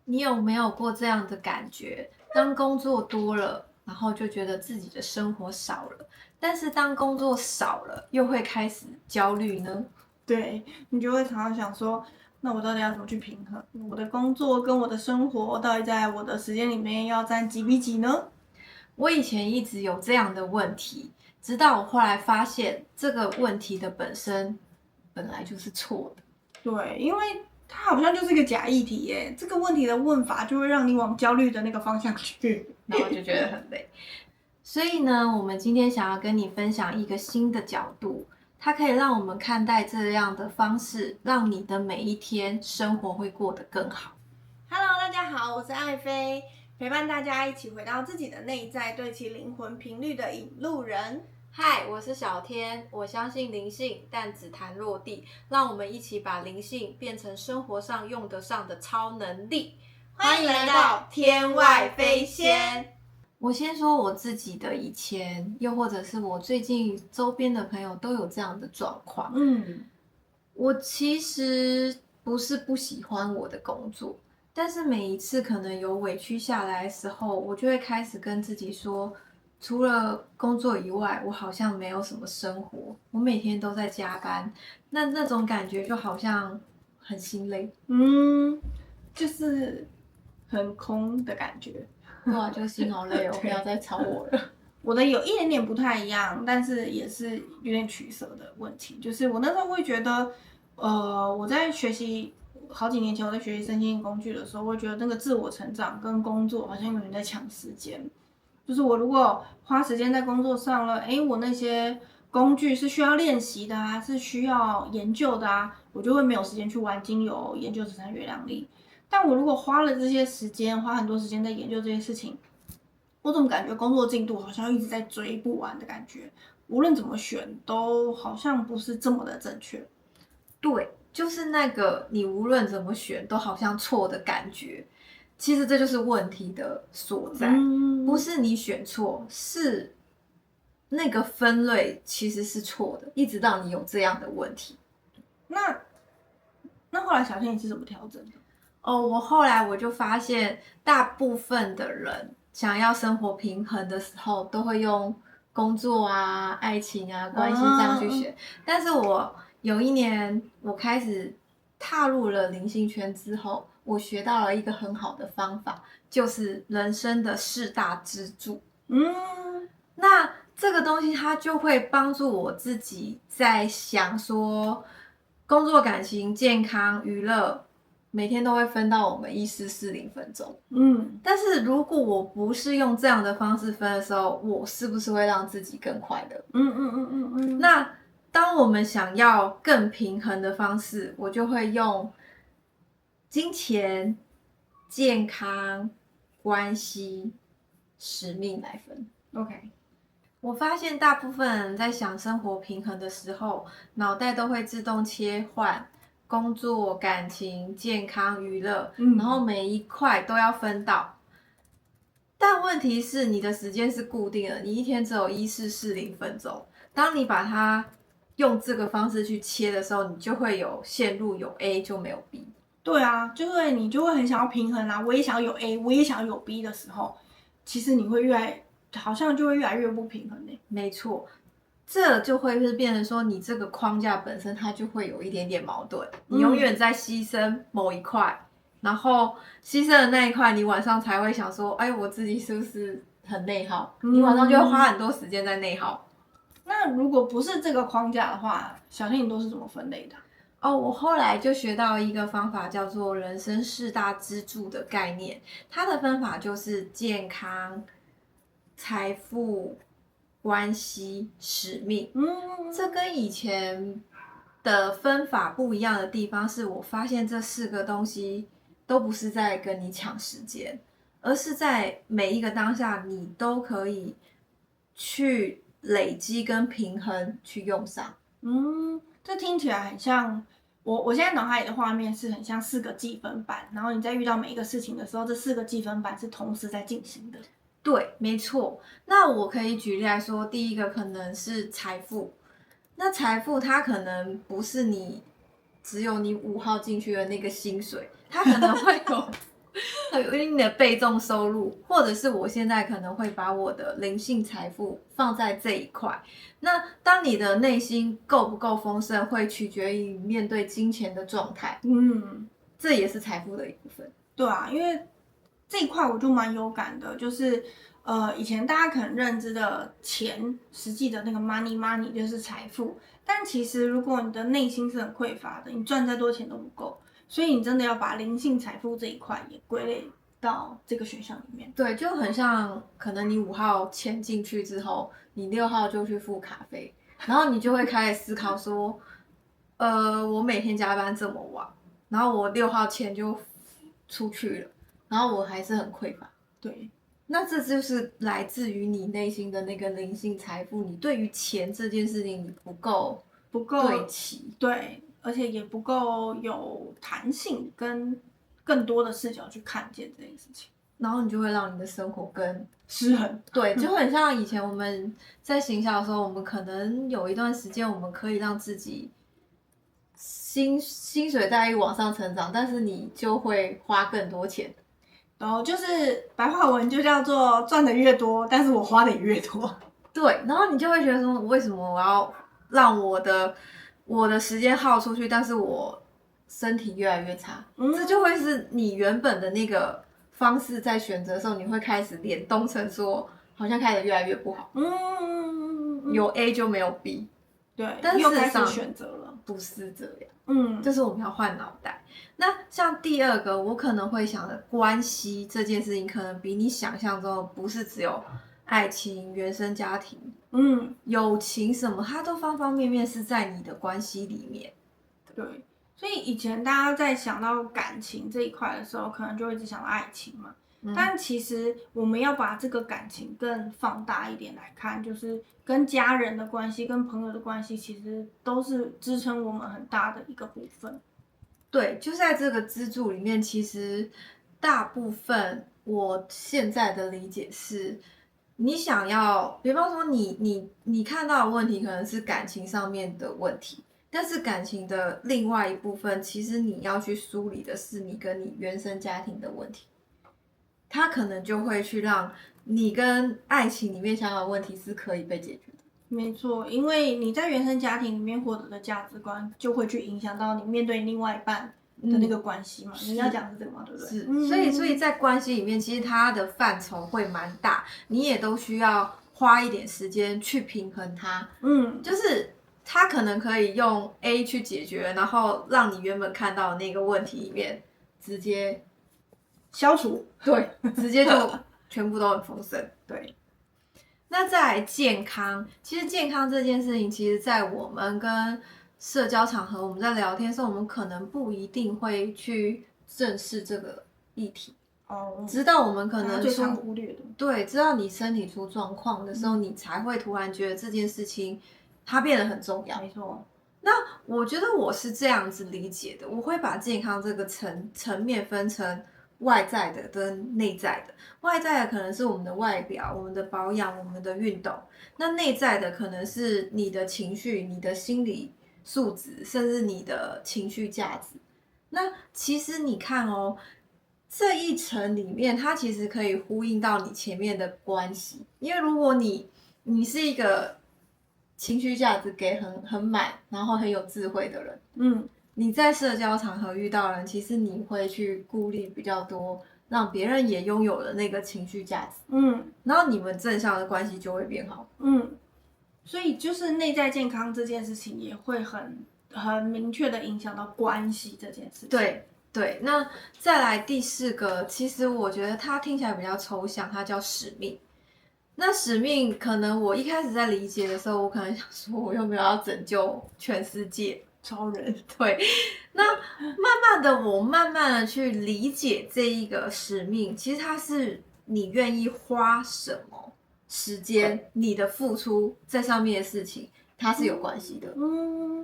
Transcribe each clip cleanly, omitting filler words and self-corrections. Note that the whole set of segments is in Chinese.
你有没有过这样的感觉？当工作多了，然后就觉得自己的生活少了，但是当工作少了，又会开始焦虑呢？对，你就会常常想说，那我到底要怎么去平衡我的工作跟我的生活，到底在我的时间里面要占几比几呢？我以前一直有这样的问题，直到我后来发现这个问题的本身本来就是错的。对，因为它好像就是一个假议题耶，这个问题的问法就会让你往焦虑的那个方向去，然后就觉得很累。所以呢，我们今天想要跟你分享一个新的角度，它可以让我们看待这样的方式，让你的每一天生活会过得更好。Hello，大家好，我是艾菲，陪伴大家一起回到自己的内在，对齐灵魂频率的引路人。嗨，我是小天，我相信灵性，但只谈落地。让我们一起把灵性变成生活上用得上的超能力。欢迎来到天外飞仙。我先说我自己的以前，又或者是我最近周边的朋友都有这样的状况。我其实不是不喜欢我的工作，但是每一次可能有委屈下来的时候，我就会开始跟自己说，除了工作以外，我好像没有什么生活，我每天都在加班，那种感觉就好像很心累。就是很空的感觉。对啊，就心好累哦，不要再吵我了。我的有一点点不太一样，但是也是有点取舍的问题。就是我那时候会觉得，我在学习好几年前我在学习身心工具的时候，我会觉得那个自我成长跟工作好像有人在抢时间。就是我如果花时间在工作上了，我那些工具是需要练习的啊，是需要研究的啊，我就会没有时间去玩精油、研究紫杉月亮历。但我如果花了这些时间，花很多时间在研究这些事情，我怎么感觉工作进度好像一直在追不完的感觉？无论怎么选，都好像不是这么的正确。对，就是那个你无论怎么选都好像错的感觉。其实这就是问题的所在，不是你选错，是那个分类其实是错的，一直到你有这样的问题。那后来小天你是怎么调整的？哦，我后来就发现，大部分的人想要生活平衡的时候，都会用工作啊、爱情啊、关系这样去选。但是我有一年，我开始踏入了灵性圈之后，我学到了一个很好的方法，就是人生的四大支柱。那这个东西它就会帮助我自己在想说，工作、感情、健康、娱乐，每天都会分到我们1440分钟。但是如果我不是用这样的方式分的时候，我是不是会让自己更快乐？那当我们想要更平衡的方式，我就会用金钱、健康、关系、使命来分。OK，我发现大部分人在想生活平衡的时候，脑袋都会自动切换工作、感情、健康、娱乐，然后每一块都要分到。但问题是，你的时间是固定的，你一天只有1440分钟。当你把它用这个方式去切的时候，你就会有线路，有 A 就没有 B。对啊，就是你就会很想要平衡啊，我也想要有 A，我也想要有 B 的时候，其实你会好像就会越来越不平衡呢。没错，这就会是变成说，你这个框架本身它就会有一点点矛盾，你永远在牺牲某一块，然后牺牲的那一块，你晚上才会想说，哎，我自己是不是很内耗？你晚上就会花很多时间在内耗。那如果不是这个框架的话，小天你都是怎么分类的？哦，我后来就学到一个方法，叫做人生四大支柱的概念。它的分法就是健康、财富、关系、使命。这跟以前的分法不一样的地方是，我发现这四个东西都不是在跟你抢时间，而是在每一个当下，你都可以去累积跟平衡去用上。这听起来很像我现在脑海里的画面是很像四个计分板，然后你在遇到每一个事情的时候，这四个计分板是同时在进行的。对，没错。那我可以举例来说，第一个可能是财富。那财富它可能不是你只有你5号进去的那个薪水，它可能会有定的被动收入，或者是我现在可能会把我的灵性财富放在这一块。那当你的内心够不够丰盛，会取决于面对金钱的状态。这也是财富的一部分。对啊，因为这一块我就蛮有感的，就是以前大家可能认知的钱，实际的那个 money 就是财富，但其实如果你的内心是很匮乏的，你赚再多钱都不够，所以你真的要把灵性财富这一块也归类到这个选项里面。对，就很像可能你5号签进去之后，你6号就去付卡费，然后你就会开始思考说，我每天加班这么晚，然后我6号签就出去了，然后我还是很匮乏。对，那这就是来自于你内心的那个灵性财富，你对于钱这件事情你不够对齐，对，而且也不够有弹性跟更多的视角去看见这件事情，然后你就会让你的生活更失衡。对，就很像以前我们在行销的时候，我们可能有一段时间我们可以让自己薪水待遇往上成长，但是你就会花更多钱。然后就是白话文就叫做赚的越多，但是我花的也越多。对，然后你就会觉得说，为什么我要让我的时间耗出去，但是我身体越来越差？这就会是你原本的那个方式在选择的时候，你会开始联动成说，好像开始越来越不好。有 A 就没有 B。对，但又开始事实上选择了，不是这样。就是我们要换脑袋。那像第二个，我可能会想的关系这件事情，可能比你想象中的不是只有爱情、原生家庭、友情什么，它都方方面面是在你的关系里面。对，所以以前大家在想到感情这一块的时候，可能就会一直想到爱情嘛。但其实我们要把这个感情更放大一点来看，就是跟家人的关系、跟朋友的关系，其实都是支撑我们很大的一个部分。对，就在这个支柱里面，其实大部分我现在的理解是，你想要，比方说你看到的问题可能是感情上面的问题，但是感情的另外一部分，其实你要去梳理的是你跟你原生家庭的问题。他可能就会去让你跟爱情里面想要的问题是可以被解决的。没错，因为你在原生家庭里面获得的价值观，就会去影响到你面对另外一半的那个关系嘛。你要讲是这个吗？对不对？是，所以在关系里面，其实它的范畴会蛮大，你也都需要花一点时间去平衡它。就是它可能可以用 A 去解决，然后让你原本看到的那个问题里面直接消除，对，直接就全部都很丰盛。对，那再来健康，其实健康这件事情，其实在我们跟社交场合，我们在聊天的时候，我们可能不一定会去正视这个议题。直到我们可能最常忽略的，对，直到你身体出状况的时候，你才会突然觉得这件事情它变得很重要。没错。那我觉得我是这样子理解的，我会把健康这个层面分成外在的跟内在的。外在的可能是我们的外表、我们的保养、我们的运动，那内在的可能是你的情绪、你的心理素质，甚至你的情绪价值。那其实你看哦，这一层里面，它其实可以呼应到你前面的关系，因为如果你是一个情绪价值给很满，然后很有智慧的人，你在社交场合遇到人，其实你会去顾虑比较多，让别人也拥有了那个情绪价值，然后你们正向的关系就会变好，所以就是内在健康这件事情也会很明确的影响到关系这件事情。对，那再来第4个，其实我觉得它听起来比较抽象，它叫使命。那使命可能我一开始在理解的时候，我可能想说，我又没有要拯救全世界，超人。对，那我慢慢的去理解这一个使命，其实它是你愿意花什么时间，你的付出在上面的事情，它是有关系的。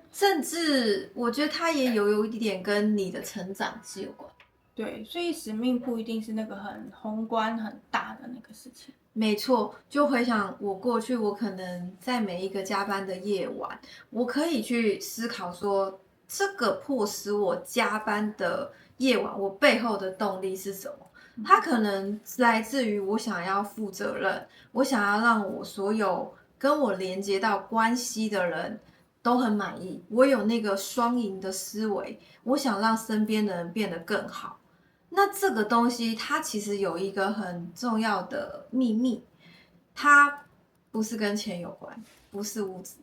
甚至我觉得它也有一点跟你的成长是有关。对，所以使命不一定是那个很宏观很大的那个事情。没错，就回想我过去，我可能在每一个加班的夜晚，我可以去思考说，这个迫使我加班的夜晚，我背后的动力是什么？它可能来自于我想要负责任，我想要让我所有跟我连接到关系的人都很满意，我有那个双赢的思维，我想让身边的人变得更好。那这个东西它其实有一个很重要的秘密，它不是跟钱有关，不是物质，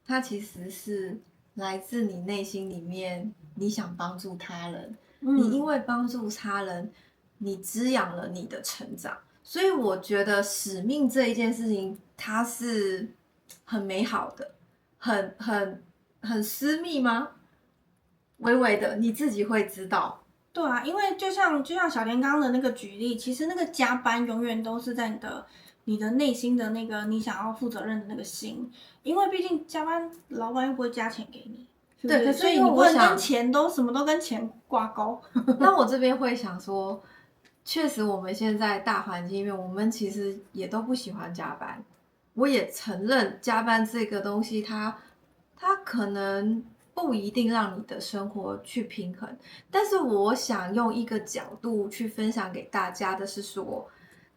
它其实是来自你内心里面，你想帮助他人，你因为帮助他人，你滋养了你的成长。所以我觉得使命这一件事情，它是很美好的，很私密吗？微微的，你自己会知道。对啊，因为就像小田刚刚的那个举例，其实那个加班永远都是在你的内心的那个你想要负责任的那个心，因为毕竟加班老板又不会加钱给你，是不是？对，所以你不能跟钱都什么都跟钱挂钩。那我这边会想说，确实我们现在大环境里面，我们其实也都不喜欢加班。我也承认加班这个东西它可能不一定让你的生活去平衡，但是我想用一个角度去分享给大家的是说，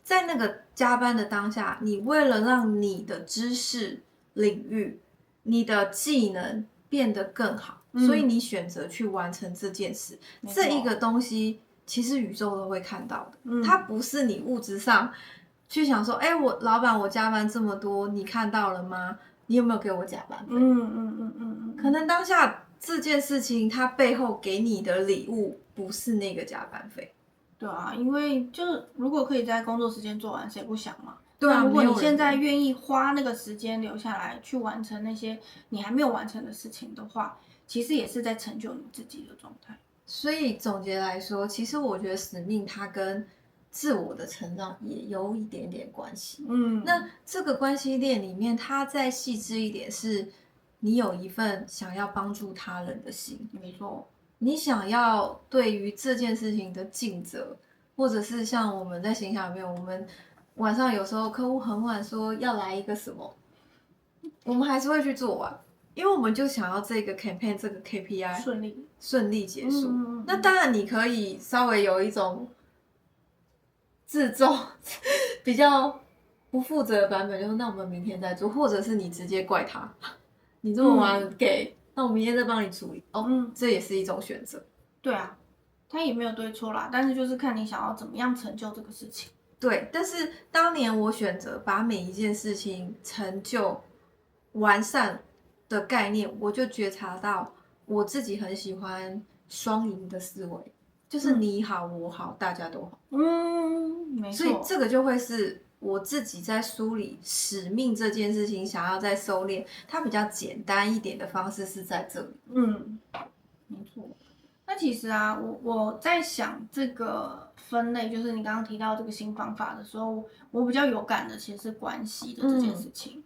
在那个加班的当下，你为了让你的知识领域、你的技能变得更好，所以你选择去完成这件事。这一个东西其实宇宙都会看到的，它不是你物质上去想说，哎，我老板我加班这么多，你看到了吗？你有没有给我加班费？可能当下这件事情，它背后给你的礼物不是那个加班费。对啊，因为就是如果可以在工作时间做完，谁不想嘛？对啊，如果你现在愿意花那个时间留下来去完成那些你还没有完成的事情的话，其实也是在成就你自己的状态。所以总结来说，其实我觉得使命它跟自我的成长也有一点点关系。那这个关系链里面，它再细致一点是，你有一份想要帮助他人的心。没错。你想要对于这件事情的尽责，或者是像我们在形象里面，我们晚上有时候客户很晚说要来一个什么，我们还是会去做完，因为我们就想要这个 campaign 这个 KPI 顺利结束。那当然你可以稍微有一种自重比较不负责的版本，就是那我们明天再做，或者是你直接怪他，你这么晚给。那我明天再帮你处理这也是一种选择。对啊，他也没有对错啦，但是就是看你想要怎么样成就这个事情。对，但是当年我选择把每一件事情成就完善的概念，我就觉察到我自己很喜欢双赢的思维，就是你好我好大家都好。没错。所以这个就会是我自己在梳理使命这件事情，想要再收敛，它比较简单一点的方式是在这里。没错。那其实啊，我在想这个分类，就是你刚刚提到这个新方法的时候，我比较有感的其实是关系的这件事情，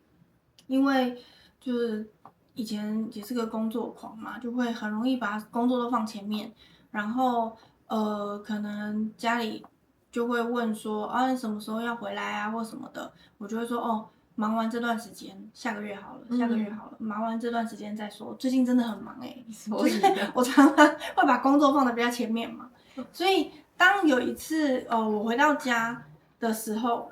因为就是以前也是个工作狂嘛，就会很容易把工作都放前面，然后可能家里就会问说啊，你什么时候要回来啊，或什么的，我就会说哦，忙完这段时间，下个月好了，下个月好了，忙完这段时间再说。最近真的很忙就是我常常会把工作放得比较前面嘛，所以当有一次我回到家的时候，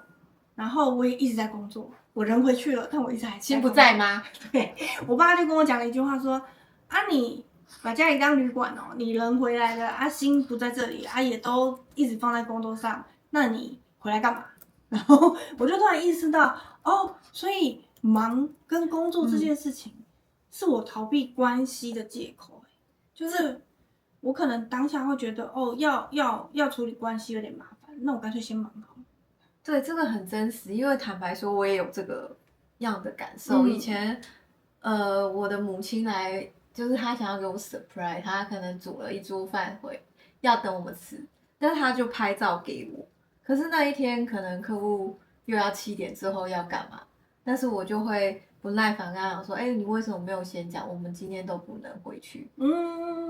然后我也一直在工作，我人回去了，但我一直还心不在吗？对，我爸就跟我讲了一句话说啊，你把家里当旅馆哦，你人回来了啊，心不在这里啊，也都一直放在工作上，那你回来干嘛？然后我就突然意识到，哦，所以忙跟工作这件事情，是我逃避关系的借口。就是我可能当下会觉得，哦，要处理关系有点麻烦，那我干脆先忙好了。对，这个很真实，因为坦白说，我也有这个样的感受。以前，我的母亲来，就是她想要给我 surprise，她可能煮了一桌饭回，要等我们吃，但是她就拍照给我。可是那一天可能客户又要7点之后要干嘛，但是我就会不耐烦跟他讲说，哎，你为什么没有先讲？我们今天都不能回去。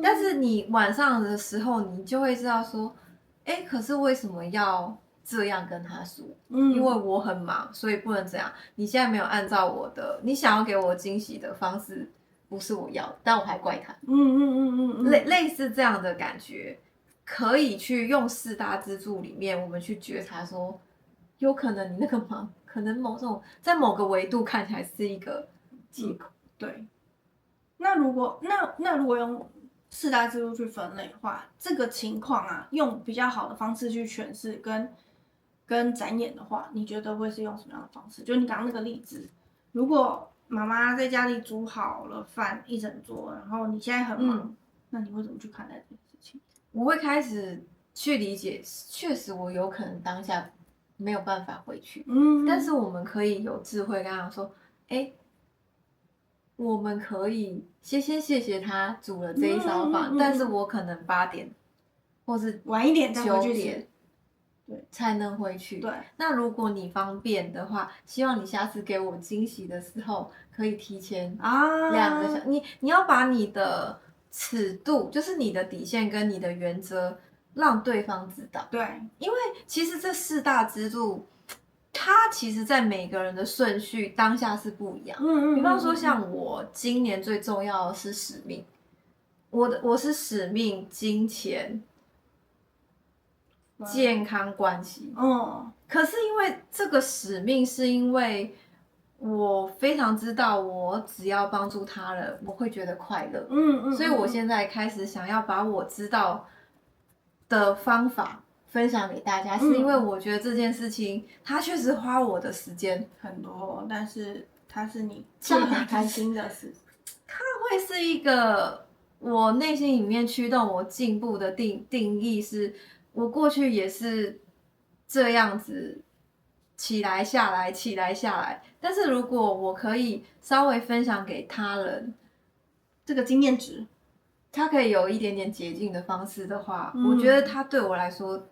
但是你晚上的时候，你就会知道说，哎，可是为什么要这样跟他说？因为我很忙，所以不能这样。你现在没有按照我的，你想要给我惊喜的方式，不是我要的，但我还怪他。类似这样的感觉。可以去用4大支柱里面，我们去觉察说，有可能你那个忙，可能在某个维度看起来是一个借口。对。那如果用4大支柱去分类的话，这个情况啊，用比较好的方式去诠释跟展演的话，你觉得会是用什么样的方式？就你刚刚那个例子，如果妈妈在家里煮好了饭一整桌，然后你现在很忙，那你会怎么去看待这件事情？我会开始去理解，确实我有可能当下没有办法回去，但是我们可以有智慧跟他说，哎，我们可以先谢谢他煮了这一勺饭，但是我可能8点或是晚一点再回去9点，对，才能回去。对，那如果你方便的话，希望你下次给我惊喜的时候，可以提前2个小时。你要把你的尺度，就是你的底线跟你的原则，让对方知道。对，因为其实这4大支柱，它其实在每个人的顺序当下是不一样。比方说，像我今年最重要的是使命，我是使命、金钱、健康关系。可是因为这个使命，是因为我非常知道，我只要帮助他人，我会觉得快乐。所以我现在开始想要把我知道的方法分享给大家，是因为我觉得这件事情它确实花我的时间很多，但是它是你做得很开心的事。它会是一个我内心里面驱动我进步的定义是，我过去也是这样子起来下来，起来下来。但是如果我可以稍微分享给他人这个经验值，他可以有一点点捷径的方式的话，我觉得他对我来说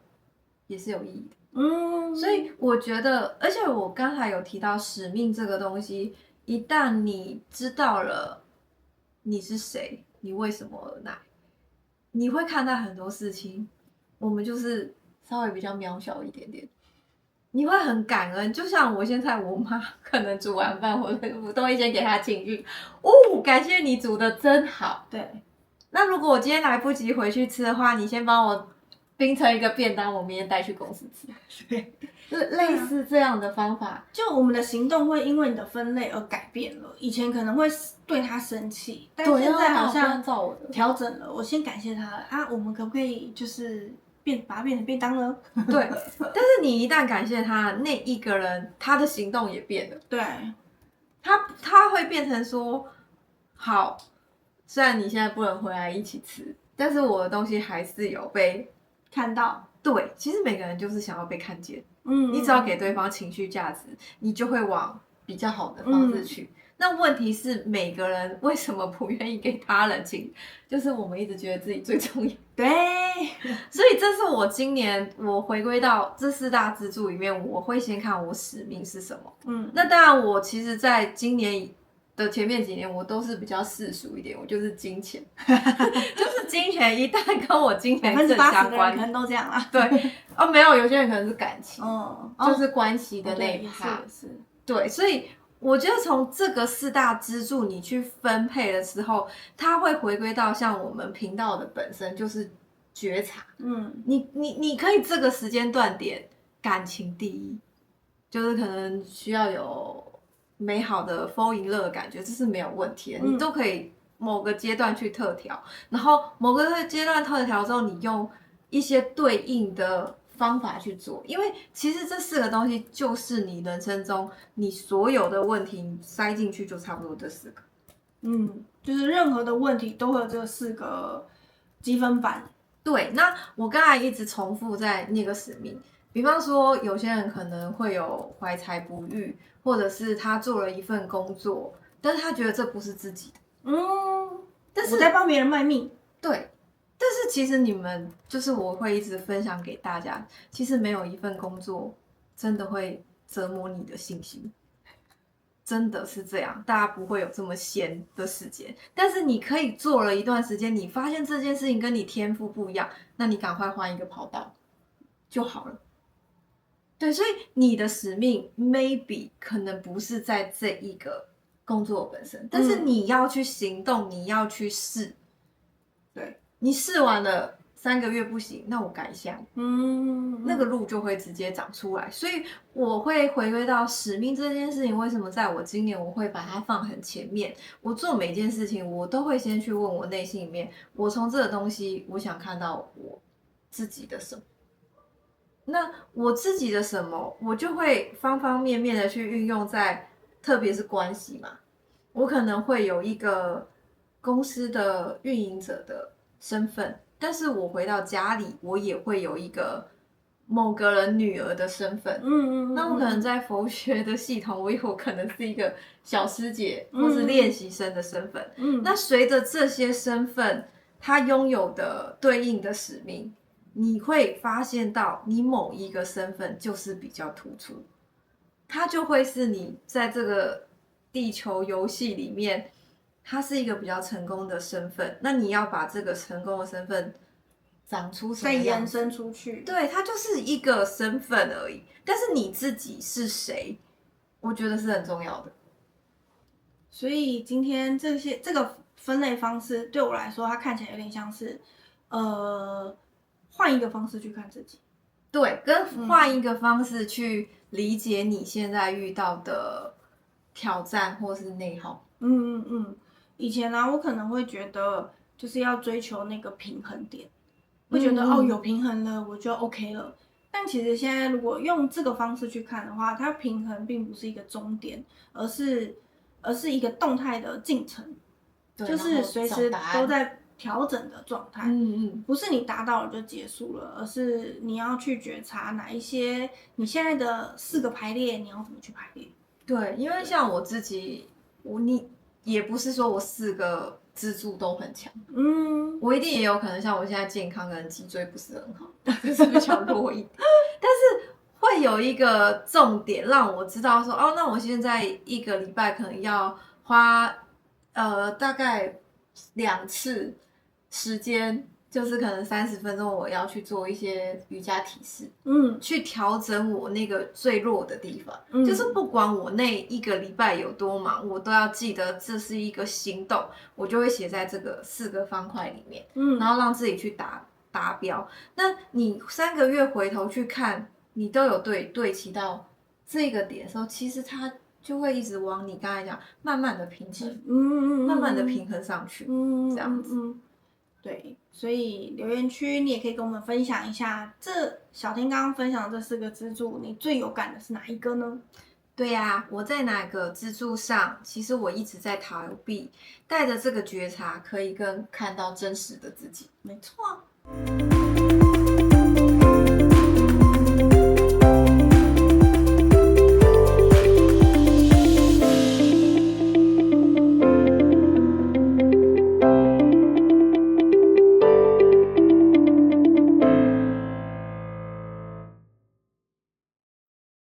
也是有意义的。所以我觉得，而且我刚才有提到使命这个东西，一旦你知道了你是谁，你为什么而来，你会看待很多事情，我们就是稍微比较渺小一点点。你会很感恩，就像我现在，我妈可能煮完饭，我都会先给她情绪，感谢你煮的真好。对。那如果我今天来不及回去吃的话，你先帮我冰成一个便当，我明天带去公司吃。对，类似这样的方法，就我们的行动会因为你的分类而改变了。以前可能会对他生气，但现在好像调整了。我先感谢他啊，我们可不可以就是把它变成便当呢？对，但是你一旦感谢他，那一个人他的行动也变了。对，他会变成说，好，虽然你现在不能回来一起吃，但是我的东西还是有被看到。对，其实每个人就是想要被看见。你只要给对方情绪价值，你就会往比较好的方式去。那问题是每个人为什么不愿意给他人情？就是我们一直觉得自己最重要。对，所以这是我今年我回归到这4大支柱里面，我会先看我使命是什么。那当然我其实在今年的前面几年，我都是比较世俗一点，我就是金钱，就是金钱一旦跟我金钱正相关，可能都这样啦。对，没有，有些人可能是感情，就是关系的那一趴。对，所以我觉得从这个4大支柱你去分配的时候，它会回归到像我们频道的本身就是觉察。你可以这个时间段点感情第一，就是可能需要有美好的fall in love的感觉，这是没有问题的，你都可以某个阶段去特调，然后某个阶段特调之后，你用一些对应的方法去做，因为其实这4个东西就是你人生中你所有的问题，你塞进去就差不多这4个。就是任何的问题都会有这4个积分板。对，那我刚才一直重复在那个使命，比方说有些人可能会有怀才不遇，或者是他做了一份工作，但是他觉得这不是自己的。但是我在帮别人卖命。对，但是其实你们就是我会一直分享给大家，其实没有一份工作真的会折磨你的信心，真的是这样，大家不会有这么闲的时间。但是你可以做了一段时间，你发现这件事情跟你天赋不一样，那你赶快换一个跑道就好了。对，所以你的使命 maybe 可能不是在这一个工作本身，但是你要去行动，你要去试。对，你试完了3个月不行，那我改一下，那个路就会直接长出来。所以我会回归到使命这件事情，为什么在我今年我会把它放很前面？我做每件事情，我都会先去问我内心里面，我从这个东西，我想看到我自己的什么。那我自己的什么，我就会方方面面的去运用在，特别是关系嘛，我可能会有一个公司的运营者的身份，但是我回到家里，我也会有一个某个人女儿的身份。那我可能在佛学的系统，我有可能是一个小师姐或是练习生的身份。那随着这些身份，他拥有的对应的使命，你会发现到你某一个身份就是比较突出，它就会是你在这个地球游戏里面，它是一个比较成功的身份。那你要把这个成功的身份长出什么样子，再延伸出去。对，它就是一个身份而已。但是你自己是谁，我觉得是很重要的。所以今天这个分类方式对我来说，它看起来有点像是，换一个方式去看自己。对，跟换一个方式去理解你现在遇到的挑战或是内耗。以前呢，我可能会觉得就是要追求那个平衡点，会觉得有平衡了，我就 OK 了。但其实现在如果用这个方式去看的话，它平衡并不是一个终点，而是一个动态的进程，就是随时都在调整的状态。不是你达到了就结束了，而是你要去觉察哪一些你现在的4个排列，你要怎么去排列。对，因为像我自己，你也不是说我4个支柱都很强，我一定也有可能像我现在健康，可能脊椎不是很好，就是比较弱一点，但是会有一个重点让我知道说，那我现在1个礼拜可能要花大概2次时间，就是可能30分钟，我要去做一些瑜伽体式，去调整我那个最弱的地方，就是不管我那1个礼拜有多忙，我都要记得这是一个行动，我就会写在这个4个方块里面，然后让自己去达标。那你3个月回头去看，你都有对齐到这个点的时候，其实它就会一直往你刚才讲慢慢的平衡，慢慢的平衡上去，这样子。对，所以留言区你也可以跟我们分享一下，这小天刚刚分享的这4个支柱，你最有感的是哪一个呢？对呀，我在哪个支柱上，其实我一直在逃避，带着这个觉察，可以更看到真实的自己。没错。